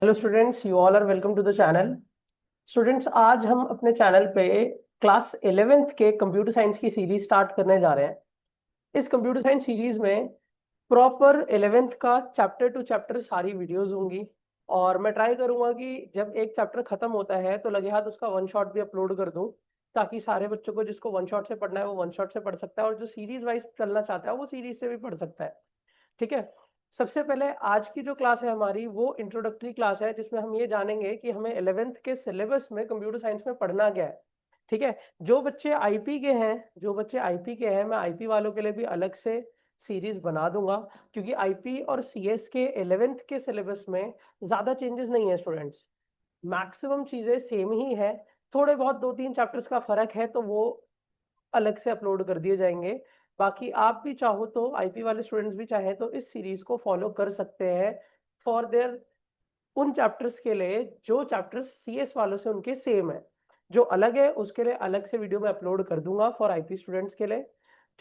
Hello students, you all are welcome to the channel. Students, आज हम अपने channel पे क्लास 11th के कंप्यूटर साइंस की सीरीज स्टार्ट करने जा रहे हैं। इस कंप्यूटर साइंस सीरीज में प्रॉपर 11th का चैप्टर टू चैप्टर सारी वीडियोस होंगी। और मैं ट्राई करूंगा कि जब एक चैप्टर खत्म होता है तो लगे हाथ उसका वन शॉट भी अपलोड कर दूं, ताकि सारे बच्चों को जिसको वन शॉट से पढ़ना है वो वन शॉट से पढ़ सकता है, और जो सीरीज वाइज चलना चाहता है वो सीरीज से भी पढ़ सकता है। ठीक है। सबसे पहले आज की जो क्लास है हमारी वो इंट्रोडक्टरी क्लास है, जिसमें हम ये जानेंगे कि हमें 11th के सिलेबस में कंप्यूटर साइंस में पढ़ना क्या है। ठीक है। जो बच्चे आईपी के हैं, मैं आईपी वालों के लिए भी अलग से सीरीज बना दूंगा, क्योंकि आईपी और सीएस के 11th के सिलेबस में ज्यादा चेंजेस नहीं है स्टूडेंट्स। मैक्सिमम चीजें सेम ही है। थोड़े बहुत दो तीन चैप्टर्स का फर्क है तो वो अलग से अपलोड कर दिए जाएंगे। बाकी आप भी चाहो तो, आईपी वाले स्टूडेंट्स भी चाहे तो इस सीरीज को फॉलो कर सकते हैं फॉर देयर उन चैप्टर्स के लिए जो चैप्टर्स सीएस वालों से उनके सेम है। जो अलग है उसके लिए अलग से वीडियो में अपलोड कर दूंगा फॉर आईपी स्टूडेंट्स के लिए।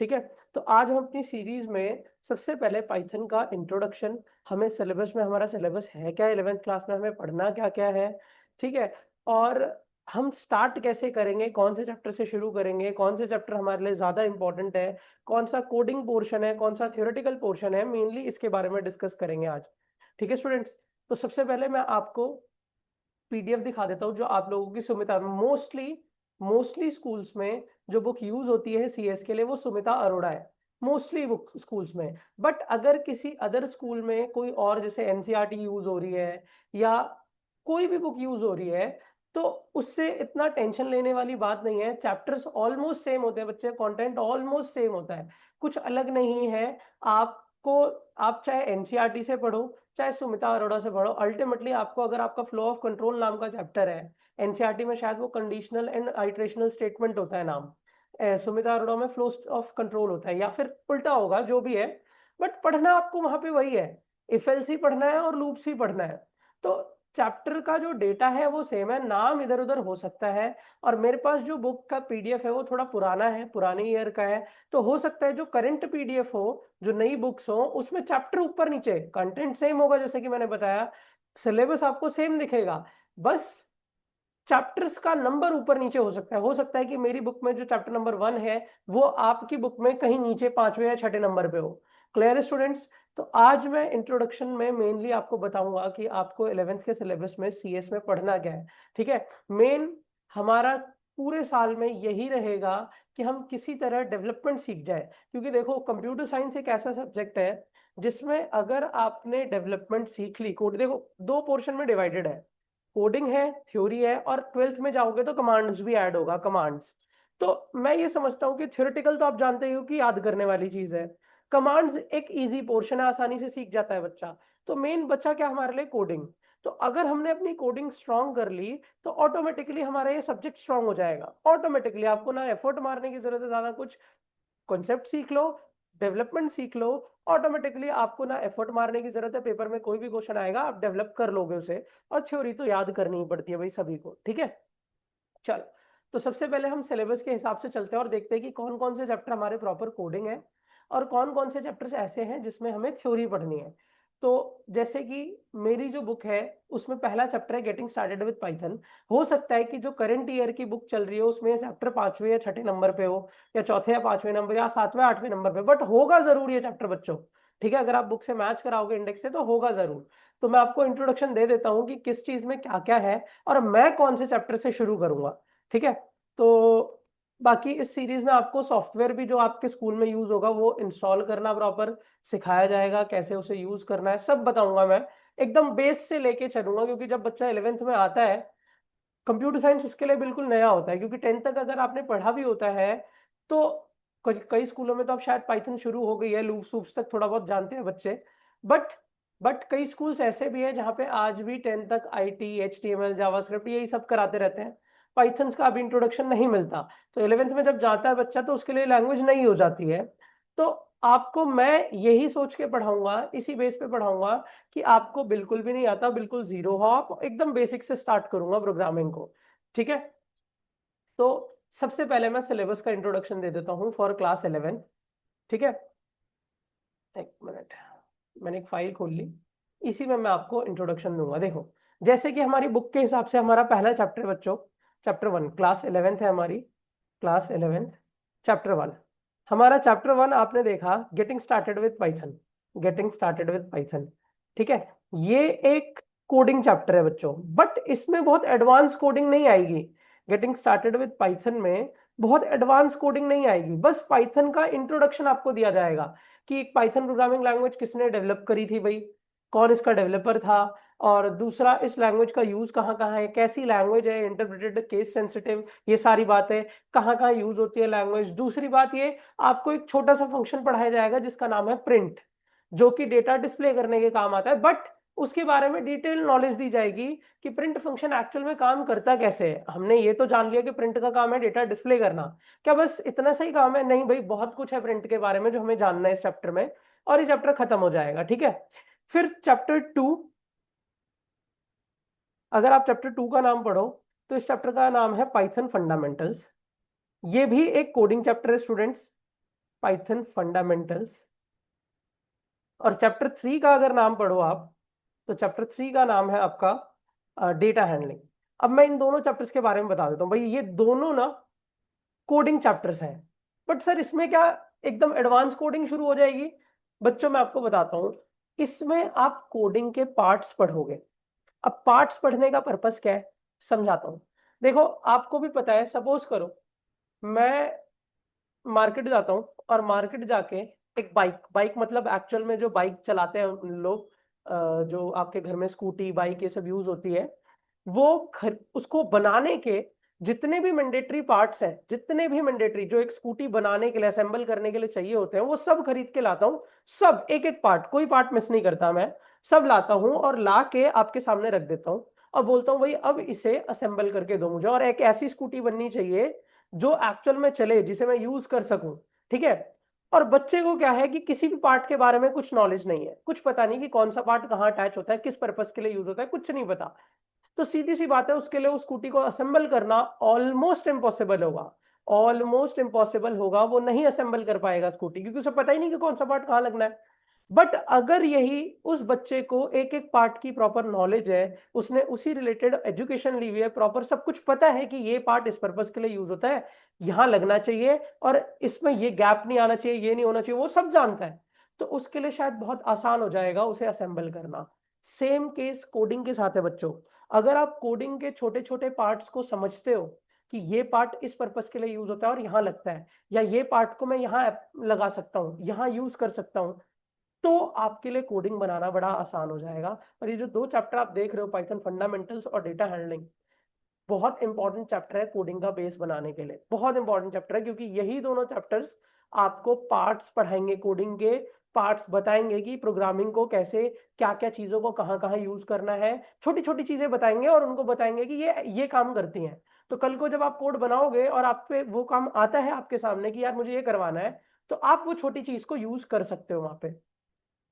ठीक है। तो आज हम अपनी सीरीज में सबसे पहले पाइथन का इंट्रोडक्शन, हमें सिलेबस में हमारा सिलेबस है क्या, 11th क्लास में हमें पढ़ना क्या क्या है। ठीक है। और हम स्टार्ट कैसे करेंगे, कौन से चैप्टर से शुरू करेंगे, कौन से चैप्टर हमारे लिए ज्यादा इंपॉर्टेंट है, कौन सा कोडिंग पोर्शन है, कौन सा थियोरेटिकल पोर्शन है, मेनली इसके बारे में डिस्कस करेंगे आज। ठीक है स्टूडेंट्स। तो सबसे पहले मैं आपको पीडीएफ दिखा देता हूँ जो आप लोगों की सुमिता, मोस्टली मोस्टली स्कूल्स में जो बुक यूज होती है सीएस के लिए वो सुमिता अरोड़ा है, मोस्टली बुक स्कूल्स में। बट अगर किसी अदर स्कूल में कोई और, जैसे एनसीईआरटी यूज हो रही है या कोई भी बुक यूज हो रही है, तो उससे इतना टेंशन लेने वाली बात नहीं है। चैप्टर्स ऑलमोस्ट सेम होते हैं बच्चे, कंटेंट ऑलमोस्ट सेम होता है, कुछ अलग नहीं है। आपको, आप चाहे एनसीईआरटी से पढ़ो चाहे सुमिता अरोड़ा से पढ़ो, अल्टीमेटली आपको, अगर आपका फ्लो ऑफ कंट्रोल नाम का चैप्टर है, एनसीईआरटी में शायद वो कंडीशनल एंड आइटरेशनल स्टेटमेंट होता है नाम, सुमिता अरोड़ा में फ्लो ऑफ कंट्रोल होता है, या फिर उल्टा होगा जो भी है। बट पढ़ना आपको वहां पे वही है, इफ एल्स ही पढ़ना है और लूप्स ही पढ़ना है। तो चैप्टर का जो डेटा है वो सेम है, नाम इधर उधर हो सकता है। और मेरे पास जो बुक का पीडीएफ है वो थोड़ा पुराना है, पुराने ईयर का है, तो हो सकता है जो करंट पीडीएफ हो, जो नई बुक्स हो, उसमें चैप्टर ऊपर नीचे, कंटेंट सेम होगा जैसे कि मैंने बताया, सिलेबस आपको सेम दिखेगा, बस चैप्टर्स का नंबर ऊपर नीचे हो सकता है कि मेरी बुक में जो चैप्टर नंबर 1 है वो आपकी बुक में कहीं नीचे पांचवें या छठे नंबर पे हो। क्लियर है स्टूडेंट्स। तो आज मैं इंट्रोडक्शन में मेनली आपको बताऊंगा कि आपको 11th के सिलेबस में सीएस में पढ़ना क्या है। ठीक है। मेन हमारा पूरे साल में यही रहेगा कि हम किसी तरह डेवलपमेंट सीख जाए, क्योंकि देखो कंप्यूटर साइंस एक ऐसा सब्जेक्ट है जिसमें अगर आपने डेवलपमेंट सीख ली, कोड देखो दो पोर्शन में डिवाइडेड है, कोडिंग है, थ्योरी है, और 12th में जाओगे तो कमांड्स भी ऐड होगा, कमांड्स। तो मैं ये समझता हूँ कि थ्योरेटिकल तो आप जानते ही हो कि याद करने वाली चीज है, कमांड्स एक इजी पोर्शन है, आसानी से सीख जाता है बच्चा। तो मेन बच्चा क्या हमारे लिए, कोडिंग। तो अगर हमने अपनी कोडिंग स्ट्रांग कर ली तो ऑटोमेटिकली हमारा ये सब्जेक्ट स्ट्रांग हो जाएगा, ऑटोमेटिकली आपको ना एफर्ट मारने की जरूरत है ज्यादा कुछ, कॉन्सेप्ट सीख लो, डेवलपमेंट सीख लो, ऑटोमेटिकली आपको ना एफर्ट मारने की जरूरत है, पेपर में कोई भी क्वेश्चन आएगा आप डेवलप कर लोगे उसे। और थ्योरी तो याद करनी ही पड़ती है भाई सभी को। ठीक है। चल, तो सबसे पहले हम सिलेबस के हिसाब से चलते हैं और देखते हैं कि कौन कौन से चैप्टर हमारे प्रॉपर कोडिंग है और कौन कौन से चैप्टर्स ऐसे हैं जिसमें हमें थ्योरी पढ़नी है। तो जैसे कि मेरी जो बुक है उसमें पहला चैप्टर है गेटिंग स्टार्टेड विद पाइथन। हो सकता है कि जो करंट ईयर की बुक चल रही है उसमें चैप्टर पांचवें या छठे नंबर पे हो, या चौथे या पांचवें नंबर, या सातवें आठवें नंबर पे, बट होगा जरूर ये चैप्टर बच्चों। ठीक है। अगर आप बुक से मैच कराओगे इंडेक्स से तो होगा जरूर। तो मैं आपको इंट्रोडक्शन दे देता हूँ कि किस चीज में क्या क्या है और मैं कौन से चैप्टर से शुरू करूंगा। ठीक है। तो बाकी इस सीरीज में आपको सॉफ्टवेयर भी जो आपके स्कूल में यूज होगा वो इंस्टॉल करना प्रॉपर सिखाया जाएगा, कैसे उसे यूज करना है सब बताऊंगा मैं, एकदम बेस से लेके चलूंगा, क्योंकि जब बच्चा 11th में आता है कंप्यूटर साइंस उसके लिए बिल्कुल नया होता है, क्योंकि 10th तक अगर आपने पढ़ा भी होता है तो कई स्कूलों में तो अब शायद पाइथन शुरू हो गई है, लूप्स वूप्स तक थोड़ा बहुत जानते हैं बच्चे। बट बट कई स्कूल्स ऐसे भी है जहाँ पे आज भी 10th तक आईटी, एचटीएमएल, जावास्क्रिप्ट यही सब कराते रहते हैं, पाइथन का अभी इंट्रोडक्शन नहीं मिलता। तो 11th में जब जाता है बच्चा तो उसके लिए लैंग्वेज नहीं हो जाती है। तो आपको मैं यही सोच के पढ़ाऊंगा, इसी बेस पे पढ़ाऊंगा कि आपको बिल्कुल भी नहीं आता, बिल्कुल जीरो हो, आप एकदम बेसिक से स्टार्ट करूंगा प्रोग्रामिंग को। ठीक है। तो सबसे पहले मैं सिलेबस का इंट्रोडक्शन दे देता हूँ फॉर क्लास 11। ठीक है। एक मिनट, मैंने एक फाइल खोल ली, इसी में मैं आपको इंट्रोडक्शन दूंगा। देखो जैसे कि हमारी बुक के हिसाब से हमारा पहला चैप्टर बच्चों चैप्टर 1, क्लास 11th है हमारी, क्लास 11th चैप्टर 1। हमारा चैप्टर 1 आपने देखा getting started with Python, getting started with Python. ठीक है, ये एक कोडिंग चैप्टर है बच्चों, बट इसमें बहुत एडवांस कोडिंग नहीं आएगी। गेटिंग स्टार्टेड विद पाइथन में बहुत एडवांस कोडिंग नहीं आएगी, बस पाइथन का इंट्रोडक्शन आपको दिया जाएगा कि एक पाइथन प्रोग्रामिंग लैंग्वेज किसने डेवलप करी थी भाई, कौन इसका डेवलपर था, और दूसरा इस लैंग्वेज का यूज कहाँ कहाँ है, कैसी लैंग्वेज है, इंटरप्रेटेड, केस सेंसिटिव, ये सारी बातें कहाँ कहाँ यूज होती है लैंग्वेज। दूसरी बात ये, आपको एक छोटा सा फंक्शन पढ़ाया जाएगा जिसका नाम है प्रिंट, जो कि डेटा डिस्प्ले करने के काम आता है, बट उसके बारे में डिटेल नॉलेज दी जाएगी कि प्रिंट फंक्शन एक्चुअल में काम करता कैसे है। हमने ये तो जान लिया कि प्रिंट का काम है डेटा डिस्प्ले करना, क्या बस इतना सही काम है? नहीं भाई, बहुत कुछ है प्रिंट के बारे में जो हमें जानना है इस चैप्टर में, और ये चैप्टर खत्म हो जाएगा। ठीक है, फिर चैप्टर 2, अगर आप चैप्टर 2 का नाम पढ़ो तो इस चैप्टर का नाम है पाइथन फंडामेंटल्स। ये भी एक कोडिंग चैप्टर है स्टूडेंट्स, पाइथन फंडामेंटल्स। और चैप्टर 3 का अगर नाम पढ़ो आप, तो चैप्टर 3 का नाम है आपका डेटा हैंडलिंग। अब मैं इन दोनों चैप्टर्स के बारे में बता देता हूँ भाई, ये दोनों ना कोडिंग चैप्टर्स हैं, बट सर इसमें क्या एकदम एडवांस कोडिंग शुरू हो जाएगी? बच्चों मैं आपको बताता हूँ, इसमें आप कोडिंग के पार्ट्स पढ़ोगे। अब पार्ट्स पढ़ने का पर्पस क्या है, समझाता हूँ। देखो आपको भी पता है, सपोज करो मैं मार्केट जाता हूँ और मार्केट जाके एक बाइक, बाइक मतलब एक्चुअल में जो बाइक चलाते हैं लोग, जो आपके घर में स्कूटी बाइक ये सब यूज होती है, वो उसको बनाने के जितने भी मैंडेटरी पार्ट्स हैं, जितने भी मैंडेटरी जो एक स्कूटी बनाने के लिए असेंबल करने के लिए चाहिए होते हैं, वो सब खरीद के लाता हूँ। सब एक एक पार्ट, कोई पार्ट मिस नहीं करता मैं, सब लाता हूँ और ला के आपके सामने रख देता हूँ और बोलता हूँ भाई अब इसे असेंबल करके दो मुझे, और एक ऐसी स्कूटी बननी चाहिए जो एक्चुअल में चले, जिसे मैं यूज कर सकूं। ठीक है, और बच्चे को क्या है कि किसी भी पार्ट के बारे में कुछ नॉलेज नहीं है, कुछ पता नहीं कि कौन सा पार्ट कहाँ अटैच होता है, किस पर्पस के लिए यूज होता है, कुछ नहीं पता। तो सीधी सी बात है, उसके लिए उस स्कूटी को असेंबल करना ऑलमोस्ट इम्पॉसिबल होगा, ऑलमोस्ट इम्पॉसिबल होगा। वो नहीं असेंबल कर पाएगा स्कूटी, क्योंकि उसे पता ही नहीं कि कौन सा पार्ट कहाँ लगना है। बट अगर यही उस बच्चे को एक एक पार्ट की प्रॉपर नॉलेज है, उसने उसी रिलेटेड एजुकेशन ली हुई है, प्रॉपर सब कुछ पता है कि ये पार्ट इस पर्पस के लिए यूज होता है, यहाँ लगना चाहिए, और इसमें ये गैप नहीं आना चाहिए, ये नहीं होना चाहिए, वो सब जानता है, तो उसके लिए शायद बहुत आसान हो जाएगा उसे असेंबल करना। सेम केस कोडिंग के साथ है बच्चों। अगर आप कोडिंग के छोटे छोटे पार्ट्स को समझते हो कि ये पार्ट इस पर्पस के लिए यूज होता है और यहाँ लगता है, या ये पार्ट को मैं यहाँ लगा सकता हूँ, यहाँ यूज कर सकता हूँ, तो आपके लिए कोडिंग बनाना बड़ा आसान हो जाएगा। और ये जो दो चैप्टर आप देख रहे हो, पाइथन फंडामेंटल्स और डेटा हैंडलिंग, बहुत इंपॉर्टेंट चैप्टर है कोडिंग का बेस बनाने के लिए, बहुत इंपॉर्टेंट चैप्टर है, क्योंकि यही दोनों चैप्टर्स आपको पार्ट्स पढ़ाएंगे, कोडिंग के पार्ट्स बताएंगे कि प्रोग्रामिंग को कैसे, क्या क्या चीजों को कहाँ कहाँ यूज करना है, छोटी छोटी चीजें बताएंगे और उनको बताएंगे कि ये काम करती हैं। तो कल को जब आप कोड बनाओगे और आप पे वो काम आता है आपके सामने कि यार मुझे ये करवाना है, तो आप वो छोटी चीज को यूज कर सकते हो वहां पे।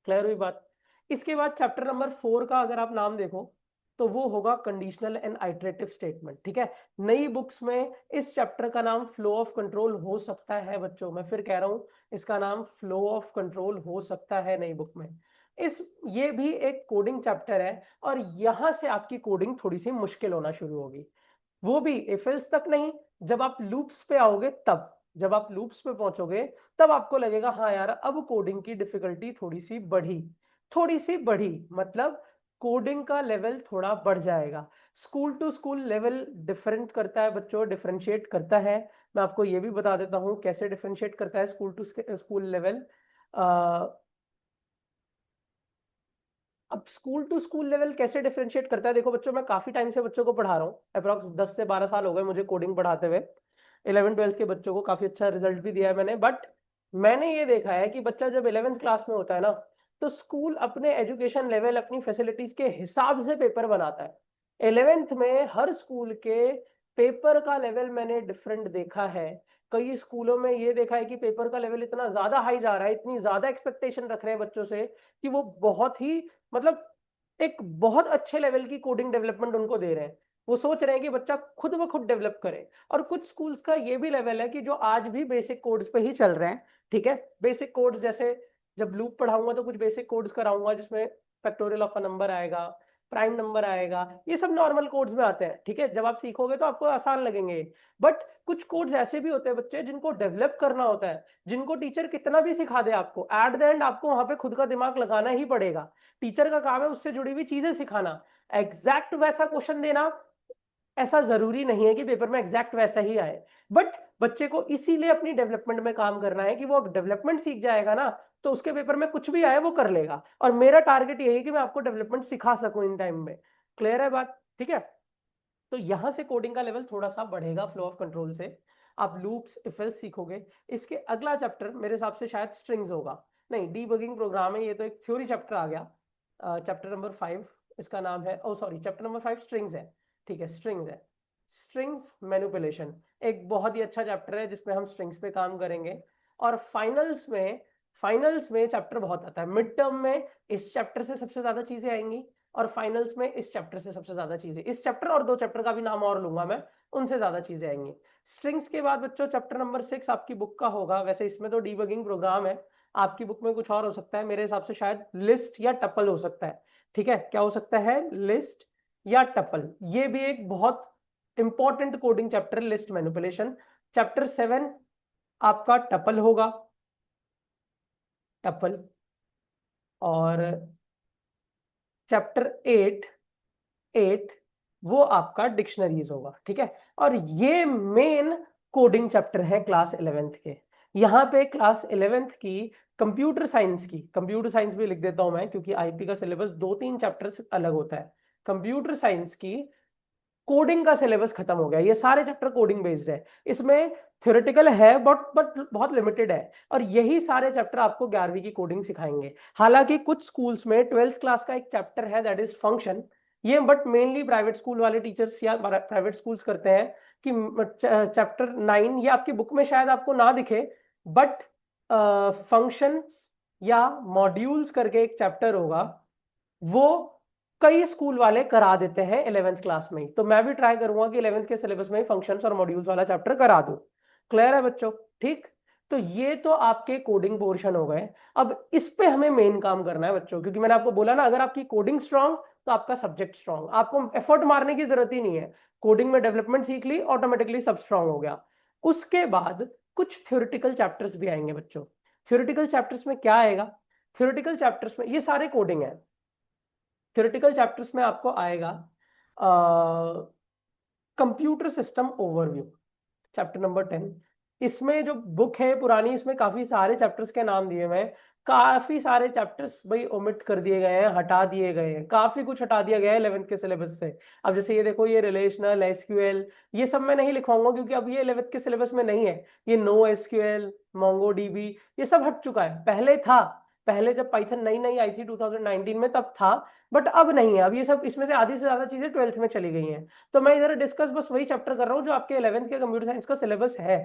क्लियर हुई बात? इसके बाद चैप्टर नंबर 4 का अगर आप नाम देखो तो वो होगा कंडीशनल एंड आइटरेटिव स्टेटमेंट। ठीक है, नई बुक्स में इस चैप्टर का नाम फ्लो ऑफ कंट्रोल हो सकता है बच्चों, मैं फिर कह रहा हूं इसका नाम फ्लो ऑफ कंट्रोल हो सकता है नई बुक में। इस ये भी एक कोडिंग चैप्टर है, और यहां से आपकी कोडिंग थोड़ी सी मुश्किल होना शुरू होगी, वो भी इफ एल्स तक नहीं, जब आप लूप्स पे आओगे तब, जब आप लूप्स पे पहुंचोगे तब आपको लगेगा हाँ यार अब कोडिंग की डिफिकल्टी थोड़ी सी बढ़ी, थोड़ी सी बढ़ी, मतलब कोडिंग का लेवल थोड़ा बढ़ जाएगा। School to school level different करता है बच्चों, डिफरेंशिएट करता है। मैं आपको ये भी बता देता हूँ कैसे डिफरेंशिएट करता है स्कूल टू स्कूल लेवल। अब स्कूल टू स्कूल लेवल कैसे डिफरेंशिएट करता है, देखो बच्चों मैं काफी टाइम से बच्चों को पढ़ा रहा हूँ, अप्रॉक्स 10 से 12 साल हो गए मुझे कोडिंग पढ़ाते हुए। 11th 12th के बच्चों को काफी अच्छा रिजल्ट भी दिया है मैंने, बट मैंने ये देखा है कि बच्चा जब 11th क्लास में होता है ना, तो स्कूल अपने एजुकेशन लेवल, अपनी फैसिलिटीज के हिसाब से पेपर बनाता है। 11th में हर स्कूल के पेपर का लेवल मैंने डिफरेंट देखा है। कई स्कूलों में ये देखा है कि पेपर का लेवल इतना ज्यादा हाई जा रहा है, इतनी ज्यादा एक्सपेक्टेशन रख रहे हैं बच्चों से कि वो बहुत ही, मतलब एक बहुत अच्छे लेवल की कोडिंग डेवलपमेंट उनको दे रहे हैं। वो सोच रहे हैं कि बच्चा खुद ब खुद डेवलप करे। और कुछ स्कूल्स का ये भी लेवल है कि जो आज भी बेसिक कोड्स पे ही चल रहे हैं। ठीक है, बेसिक कोड्स जैसे जब लूप पढ़ाऊंगा तो कुछ बेसिक कोड्स कराऊंगा जिसमें फैक्टोरियल ऑफ अ नंबर आएगा, प्राइम नंबर आएगा, ये सब नॉर्मल कोड्स में आते हैं, ठीक है। जब आप सीखोगे तो आपको आसान लगेंगे, बट कुछ कोड्स ऐसे भी होते हैं बच्चे जिनको डेवलप करना होता है, जिनको टीचर कितना भी सिखा दे, आपको एट द एंड आपको वहां पे खुद का दिमाग लगाना ही पड़ेगा। टीचर का काम है उससे जुड़ी हुई चीजें सिखाना, एग्जैक्ट वैसा क्वेश्चन देना ऐसा जरूरी नहीं है कि पेपर में एग्जैक्ट वैसा ही आए, बट बच्चे को इसीलिए अपनी डेवलपमेंट में काम करना है कि वो डेवलपमेंट सीख जाएगा ना, तो उसके पेपर में कुछ भी आए वो कर लेगा। और मेरा टारगेट यही है कि मैं आपको डेवलपमेंट सिखा सकूं इन टाइम में। क्लियर है बात, ठीक है। तो यहां से कोडिंग का लेवल थोड़ा सा बढ़ेगा फ्लो ऑफ कंट्रोल से, आप लूप्स इफ एल्स सीखोगे। इसके अगला चैप्टर मेरे हिसाब से शायद स्ट्रिंग्स होगा, नहीं डीबगिंग प्रोग्राम है, ये तो एक थ्योरी चैप्टर आ गया। चैप्टर नंबर 5 इसका नाम है, ओ सॉरी चैप्टर नंबर 5 स्ट्रिंग्स है, ठीक है स्ट्रिंग्स है। स्ट्रिंग्स मैनिपुलेशन एक बहुत ही अच्छा चैप्टर है जिसमें हम स्ट्रिंग्स पे काम करेंगे। और फाइनल्स में चैप्टर बहुत आता है, मिड टर्म में इस चैप्टर से सबसे ज्यादा चीजें आएंगी, और फाइनल्स में इस चैप्टर से सबसे ज्यादा चीजें, इस चैप्टर और 2 चैप्टर का भी नाम और लूंगा मैं, उनसे ज्यादा चीजें आएंगी। स्ट्रिंग्स के बाद बच्चों चैप्टर नंबर 6 आपकी बुक का होगा, वैसे इसमें तो डीबगिंग प्रोग्राम है, आपकी बुक में कुछ और हो सकता है, मेरे हिसाब से शायद लिस्ट या टपल हो सकता है, ठीक है। क्या हो सकता है, लिस्ट या टपल, ये भी एक बहुत important coding chapter, list manipulation. Chapter 7 आपका टपल होगा, टपल। और चैप्टर 8 वो आपका डिक्शनरीज होगा, ठीक है। और ये मेन कोडिंग चैप्टर है क्लास 11th के। यहाँ पे क्लास 11th की कंप्यूटर साइंस भी लिख देता हूं मैं, क्योंकि आईपी का सिलेबस 2-3 चैप्टर अलग होता है। कंप्यूटर साइंस की कोडिंग का सिलेबस खत्म हो गया, ये सारे चैप्टर कोडिंग बेस्ड है, इसमें थ्योरेटिकल है बट बहुत लिमिटेड है। और यही सारे चैप्टर आपको 11वीं की कोडिंग सिखाएंगे। हालांकि कुछ स्कूल्स में 12th क्लास का एक चैप्टर है दैट इज फंक्शन, ये बट मेनली प्राइवेट स्कूल वाले टीचर्स या प्राइवेट स्कूल्स करते हैं कि चैप्टर 9 ये आपकी बुक में शायद आपको ना दिखे, बट फंक्शंस या मॉड्यूल्स करके एक चैप्टर होगा, वो कई स्कूल वाले करा देते हैं 11th क्लास में ही। तो मैं भी ट्राई करूंगा कि 11th के सिलेबस में ही फंक्शंस और मॉड्यूल्स वाला चैप्टर करा दूं। क्लियर है बच्चों, ठीक। तो ये तो आपके कोडिंग पोर्शन हो गए। अब इस पे हमें मेन काम करना है बच्चों, क्योंकि मैंने आपको बोला ना, अगर आपकी कोडिंग स्ट्रांग तो आपका सब्जेक्ट स्ट्रांग, आपको एफर्ट मारने की जरूरत ही नहीं है। कोडिंग में डेवलपमेंट सीख ली, ऑटोमेटिकली सब स्ट्रांग हो गया। उसके बाद कुछ थ्योरेटिकल चैप्टर्स भी आएंगे बच्चों। थ्योरेटिकल चैप्टर्स में क्या आएगा, थ्योरेटिकल चैप्टर्स में ये सारे कोडिंग है। थ्योरेटिकल चैप्टर्स में आपको आएगा computer system overview, chapter number 10। इसमें जो बुक है पुरानी, इसमें काफी सारे चैप्टर्स के नाम दिए हुए हैं, काफी सारे चैप्टर्स भाई ओमिट कर दिए गए हैं, हटा दिए गए हैं, काफी कुछ हटा दिया गया है 11th के सिलेबस से। अब जैसे ये देखो, ये रिलेशनल एसक्यूएल, ये सब मैं नहीं लिखवाऊंगा क्योंकि अब ये 11th के सिलेबस में नहीं है। ये नो एसक्यूएल, मोंगोडीबी, ये सब हट चुका है, पहले था, पहले जब पाइथन नई नई आई थी 2019 में तब था, बट अब नहीं है। अब ये सब, इसमें से आधी से ज्यादा चीजें 12th में चली गई हैं। तो मैं इधर डिस्कस बस वही चैप्टर कर रहा हूँ जो आपके 11th के कंप्यूटर साइंस का सिलेबस है,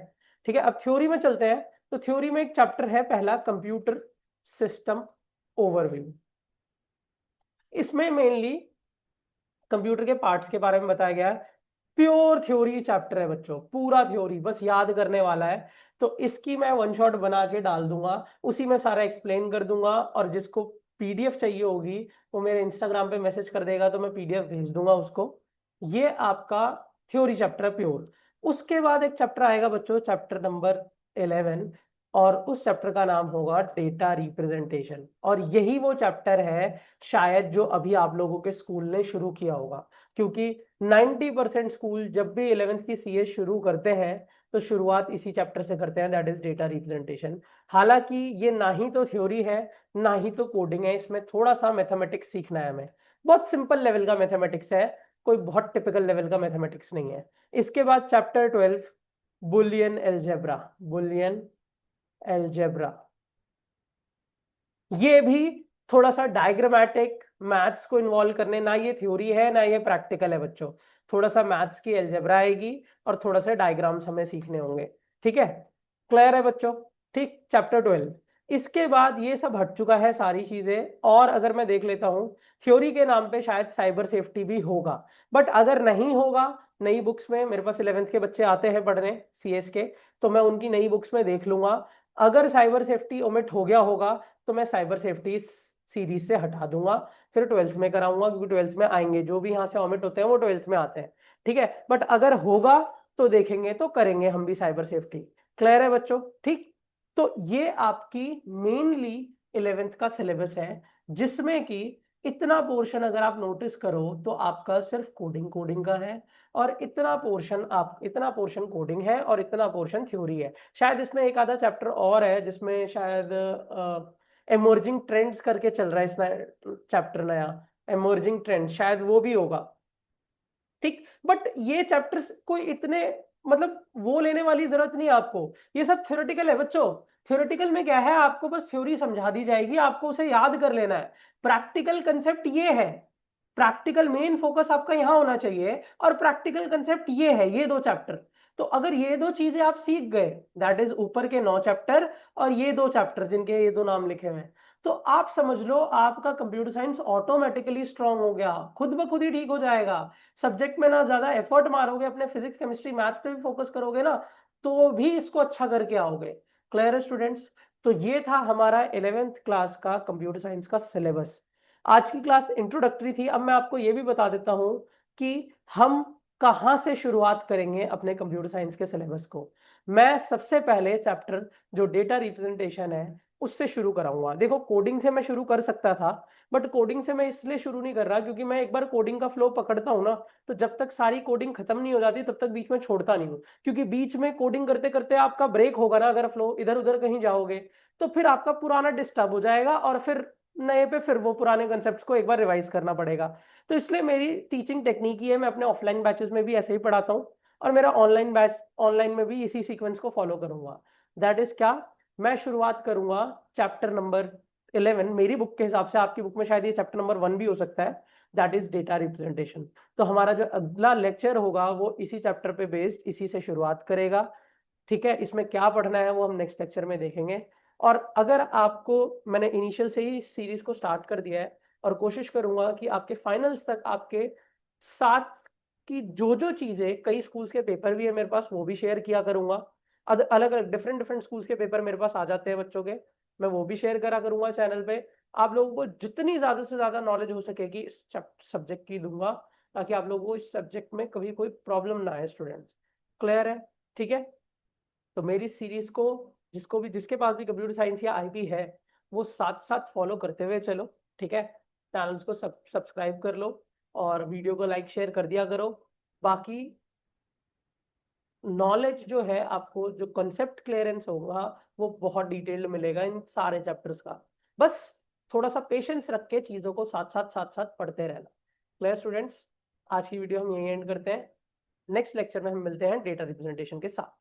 ठीक है। अब थ्योरी में चलते हैं। तो थ्योरी में एक चैप्टर है पहला, कंप्यूटर सिस्टम ओवरव्यू। इसमें मेनली कंप्यूटर के पार्ट्स के बारे में बताया गया है। प्योर थ्योरी चैप्टर है बच्चों, पूरा थ्योरी, बस याद करने वाला है। तो इसकी मैं वन शॉट बना के डाल दूंगा, उसी में सारा एक्सप्लेन कर दूंगा, और जिसको पीडीएफ चाहिए होगी वो मेरे इंस्टाग्राम पे मैसेज कर देगा, तो मैं पीडीएफ भेज दूंगा उसको। ये आपका थ्योरी चैप्टर है प्योर। उसके बाद एक चैप्टर आएगा बच्चों, चैप्टर नंबर 11, और उस चैप्टर का नाम होगा डेटा रिप्रेजेंटेशन। और यही वो चैप्टर है शायद जो अभी आप लोगों के स्कूल ने शुरू किया होगा, क्योंकि 90% स्कूल जब भी 11th की सीएस शुरू करते हैं तो शुरुआत इसी चैप्टर से करते हैं, दैट इज डेटा रिप्रेजेंटेशन। हालांकि ये ना ही तो थ्योरी है ना ही तो कोडिंग है, इसमें थोड़ा सा मैथमेटिक्स सीखना है हमें, बहुत सिंपल लेवल का मैथमेटिक्स है, कोई बहुत टिपिकल लेवल का मैथमेटिक्स नहीं है। इसके बाद chapter 12, Boolean algebra, Boolean algebra, ये भी थोड़ा सा डायग्रामेटिक मैथ्स को इन्वॉल्व करने, ना ये थ्योरी है ना ये प्रैक्टिकल है बच्चों, थोड़ा सा मैथ्स की एल्जेब्रा आएगी और थोड़ा सा डायग्राम्स हमें सीखने होंगे, ठीक है। क्लियर है बच्चों, ठीक। चैप्टर 12, इसके बाद ये सब हट चुका है सारी चीजें। और अगर मैं देख लेता हूँ, थ्योरी के नाम पे शायद साइबर सेफ्टी भी होगा, बट अगर नहीं होगा, नई बुक्स में मेरे पास 11th के बच्चे आते हैं पढ़ने सीएस के, तो मैं उनकी नई बुक्स में देख लूंगा। अगर साइबर सेफ्टी ओमिट हो गया होगा तो मैं साइबर सेफ्टी सीरीज से हटा दूंगा, फिर 12th में कराऊंगा, क्योंकि 12th में आएंगे, जो भी यहाँ से ऑमिट होते हैं वो 12th में आते हैं। ठीक है, बट अगर होगा तो देखेंगे, तो करेंगे हम भी साइबर सेफ्टी। क्लियर है बच्चों? ठीक, तो ये आपकी मेनली 11th का सिलेबस है, जिसमें कि इतना पोर्शन अगर आप नोटिस करो तो आपका सिर्फ कोडिंग कोडिंग का है, और इतना पोर्शन कोडिंग है और इतना पोर्शन थ्योरी है। शायद इसमें एक आधा चैप्टर और है, जिसमें शायद एमर्जिंग ट्रेंड्स करके चल रहा है इसमें चैप्टर नया, एमर्जिंग ट्रेंड, शायद वो भी होगा। ठीक, बट ये चैप्टर्स कोई इतने मतलब वो लेने वाली जरूरत नहीं है आपको, ये सब थ्योरेटिकल है बच्चों। थ्योरेटिकल में क्या है, आपको बस थ्योरी समझा दी जाएगी, आपको उसे याद कर लेना है। प्रैक्टिकल कंसेप्ट ये है, प्रैक्टिकल मेन फोकस आपका यहां होना चाहिए, और प्रैक्टिकल कंसेप्ट ये है, ये दो चैप्टर। तो अगर ये दो चीजें आप सीख गए, दैट इज ऊपर के 9 चैप्टर और ये दो चैप्टर जिनके ये दो नाम लिखे हुए हैं, तो आप समझ लो आपका कंप्यूटर साइंस ऑटोमेटिकली स्ट्रांग हो गया, खुद ब खुद ही ठीक हो जाएगा। सब्जेक्ट में ना ज्यादा एफर्ट मारोगे, अपने फिजिक्स केमिस्ट्री मैथ पे भी फोकस करोगे ना, तो भी इसको अच्छा करके आओगे। क्लियर है स्टूडेंट्स? तो ये था हमारा 11th क्लास का कंप्यूटर साइंस का सिलेबस। आज की क्लास इंट्रोडक्टरी थी। अब मैं आपको ये भी बता देता हूं कि हम कहां से शुरुआत करेंगे अपने कंप्यूटर साइंस के सिलेबस को। मैं सबसे पहले चैप्टर जो डेटा रिप्रेजेंटेशन है उससे शुरू कराऊंगा। देखो, कोडिंग से मैं शुरू कर सकता था, बट कोडिंग से मैं इसलिए शुरू नहीं कर रहा क्योंकि मैं एक बार कोडिंग का फ्लो पकड़ता हूं ना, तो जब तक सारी कोडिंग खत्म नहीं हो जाती तब तक बीच में छोड़ता नहीं हूं। क्योंकि बीच में कोडिंग करते करते आपका ब्रेक होगा ना, अगर फ्लो इधर उधर कहीं जाओगे, तो फिर आपका पुराना डिस्टर्ब हो जाएगा, और फिर नए पे फिर वो पुराने कंसेप्ट को एक बार रिवाइज करना पड़ेगा। तो इसलिए मेरी टीचिंग टेक्निक ही है, मैं अपने ऑफलाइन बैचेस में भी ऐसे ही पढ़ाता हूँ, और मेरा ऑनलाइन में भी इसी सीक्वेंस को फॉलो करूंगा। दैट इज क्या, मैं शुरुआत करूंगा चैप्टर नंबर 11, मेरी बुक के हिसाब से, आपकी बुक में शायद ये चैप्टर नंबर 1 भी हो सकता है, दैट इज डेटा रिप्रेजेंटेशन। तो हमारा जो अगला लेक्चर होगा वो इसी चैप्टर पे बेस्ड इसी से शुरुआत करेगा। ठीक है, इसमें क्या पढ़ना है वो हम नेक्स्ट लेक्चर में देखेंगे। और अगर आपको, मैंने इनिशियल से ही सीरीज को स्टार्ट कर दिया है, और कोशिश करूंगा कि आपके फाइनल्स तक आपके साथ की जो जो चीजें, कई स्कूल्स के पेपर भी है मेरे पास, वो भी शेयर किया करूंगा। अलग अलग डिफरेंट डिफरेंट स्कूल्स के पेपर मेरे पास आ जाते हैं बच्चों के, मैं वो भी शेयर करा करूंगा चैनल पे। आप लोगों को जितनी ज्यादा से ज्यादा नॉलेज हो सकेगी इस सब्जेक्ट की दूंगा, ताकि आप लोगों को इस सब्जेक्ट में कभी कोई प्रॉब्लम ना आए स्टूडेंट्स। क्लियर है? ठीक है, तो मेरी सीरीज को जिसके पास भी कंप्यूटर साइंस या आईटी है, वो साथ साथ फॉलो करते हुए चलो। ठीक है, चैनल्स को सब्सक्राइब कर लो, और वीडियो को लाइक शेयर कर दिया करो। बाकी नॉलेज जो है, आपको जो कॉन्सेप्ट क्लियरेंस होगा वो बहुत डिटेल्ड मिलेगा इन सारे चैप्टर्स का। बस थोड़ा सा पेशेंस रख के चीजों को साथ साथ पढ़ते रहना। Clear students? आज की वीडियो हम यही एंड करते हैं, नेक्स्ट लेक्चर में हम मिलते हैं डेटा रिप्रेजेंटेशन के साथ।